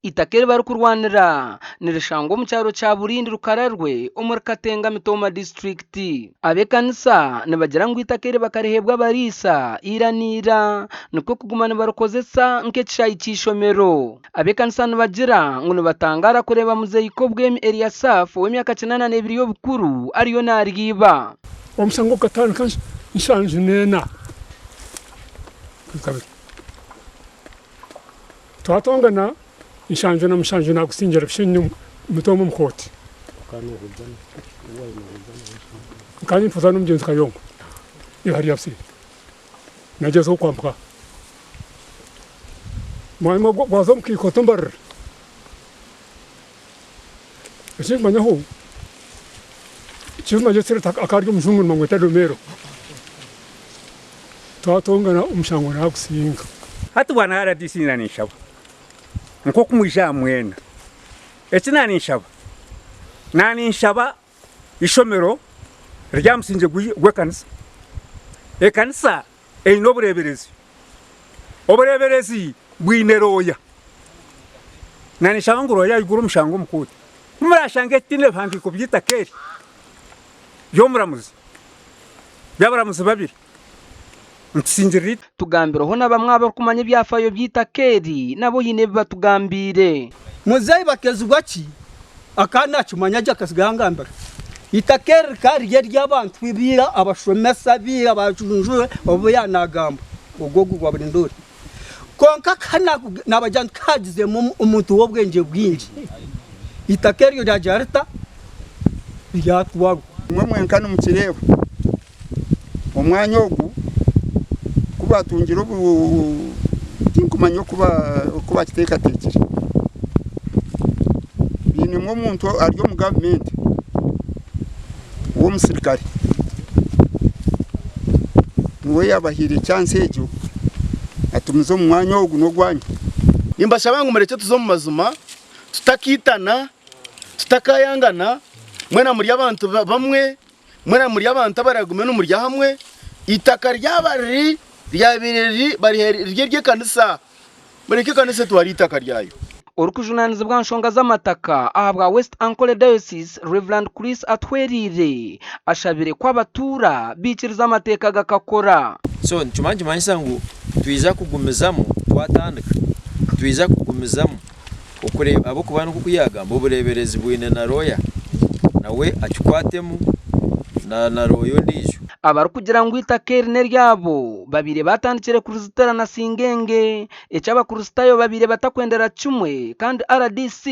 itakere bari kurwanira nirishango mu cyaro cya Burindi Rukararwe umuri Katenga Mitoma district. Abekanisa nibagira ngo itakere bakarehebwa barisa iranira nuko kugumana barokozesa nke cyayi cyishomero. Abekanisa nibagira ngo nibatangara kureba Muzeyiko Bwemi Eliasaf w'imyaka 82 yo bukuru ariyo naryiba omusango katanu kanshi inshanju nena twatongana inshanju na mushanju na gusinjira bishinyu Mitoma mukoti kandi mfuza n'umugenzi kayongo ihari yapsi nagezeho kwambuka mwanya gwazo mukikoto mbar manyaho chuma jetsere akaryo muzungu mangweta domero twatongana umushango na gusinga hatu bwana RDC nani shaba nko kumwisha mwena eti nani shaba ishomero ryamusinje gwekanisa ekanisa einobureberezi obureberezi bwineroya nani shaba nguroya iguru umushango mukuru murashange tine vangi kubyita keri yo muramuzi byabaramuzi babiri nsinjiri tugambiroho nabamwaba kumanya byafayo byita keri nabo yine batugambire muzayi bakezugwa ki akana cyumanya jakasgangambara itakeri kari ry'abantu bibira abashomesa bira abajunjure obo yanagamba ugogo gwa burindori konka kana nabajyana kagize mu umuntu w'ubwenge bwinji itakeri yo jajarta ryatwago mwenkana mu kireba umwanya ogu kubatungira ubu tinkumanyo kuba kiteka tekere bine mu muntu aryo mu government wo musirikare niwe yabahire chance ejo atumizo mu mwanya ogu no gwanya imbasha bangu mureke tuzo mu mazuma tutakitana tutakayangana mwena muri abantu bamwe mwena muri abantu abaragume no muri hamwe itaka ryabari ryabiriri bari rye kanisa mureke kanisa twari itaka ryayo urukujunaniza bwanshonga z'amataka ahabwa West Ankole Diocese Reverend Chris Atwerire ashabire kwabatura bikiriza amateka gakakora so ncumanje manyisangu twiza kugumizamo twatandika twiza kugumizamo ukure abo kubana kukuyaga mbo bureberezi bwine na roya nawe acyukwatemu na royo ndijo abaru kugira ngo itakeri neryabo babire batandikire kuruzitara na singenge ecaba kuruzitayo babire batakwendera cumwe kandi RDC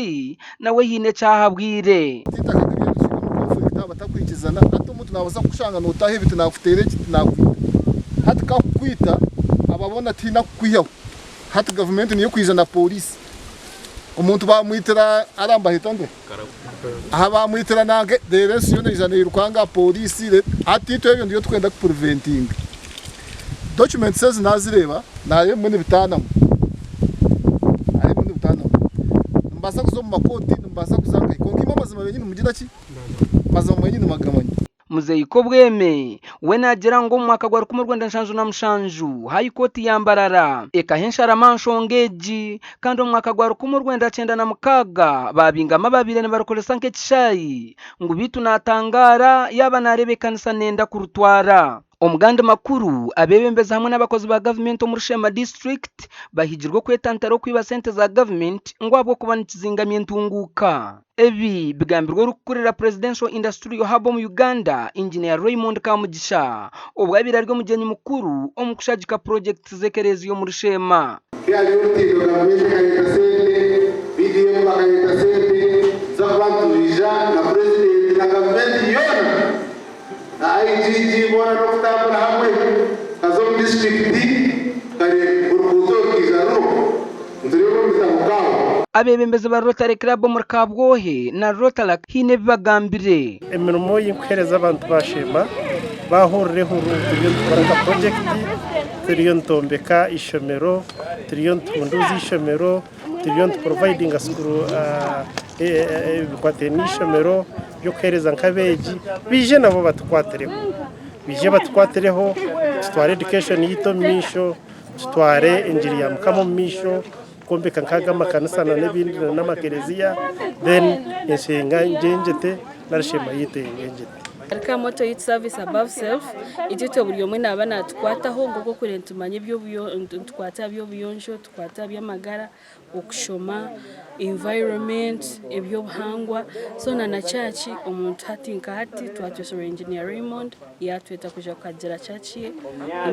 nawe hine cyahabwire batakwikizana hato mutu nabaza kushanga notahe biti nafutere kiti nakwita hati ka kwita ababona tina kwiyaho hati government niyo kwizana police umuntu bamwitira aramba hitande aha bamwitira nange direction ijana irukanga police ati twebyo ndiyo twenda ku preventing document says nazireba naye muri bitanamo ari muri bitanamo mbasa kuzo mu makoti mbasa kuzanga ikonki mazima benyine mugira ki mazima benyine magamanyi Muzeyiko Bweme we nagira ngo mu mwaka gwa 2016 na mushanju high court yambarara ekahenshara manshongeji kandi mu mwaka gwa 2019 na mukaga babingama babire ne barokolesa nke kishayi ngo bitu natangara yaba narebe kanisa nenda kurutwara omugande makuru abebembeza hamwe n'abakozi ba government mu Rushema district bahijirwa kwetantaro kwiba sente za government ngo abo kubana kizingamye ntunguka ebi bigambirwa rukurira presidential industrial hub mu Uganda engineer Raymond Kamugisha obwabira ryo mugenyi mukuru omukushagika project zekerezi yo mu Rushema kya yote government kayita sente BDM bakayita sente zabantu ija na president na government yona IGG bona no kutambula hamwe kazo district kare urukuzo kizaro ndiriyo mutamukaho abebembeze ba Rotary Club mu Kabwohe na Rotary hine bagambire emirimo y'inkereza abantu bashema bahurireho urugendo project turiyo ntombeka ishomero turiyo ntunduzi ishomero turiyo providing a school ishomero byo kwereza nkabeji bije nabo batwatereho tutware education yito misho tutware engineering kamo misho kombeka nkaga amakanisa n'ibindi n'amakereziya then inshinga ngenjete narashema yite ngenjete Arika moto youth service above self itito buri omwe nabana tukwataho ngoko kurentumanye byo tukwata byo biyonjo tukwata by'amagara okushoma environment ebyo buhangwa so na church omuntu hatinka hati twatosoro engineer Raymond yatweta kuja kugera church ye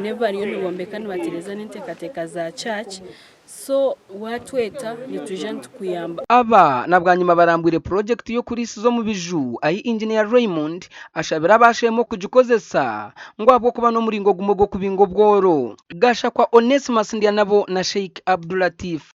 never yo nibombeka nibatereza n'intekateka za church so watweta nitujent kuyamba aba nabwanyuma barambwire project yo kuri zo mu biju ayi engineer Raymond ashabira bashemo kugikozesa ngo abo kuba no muringo gumogo kubingo bworo gasha kwa Onesimus ndiya nabo na Sheikh Abdulatif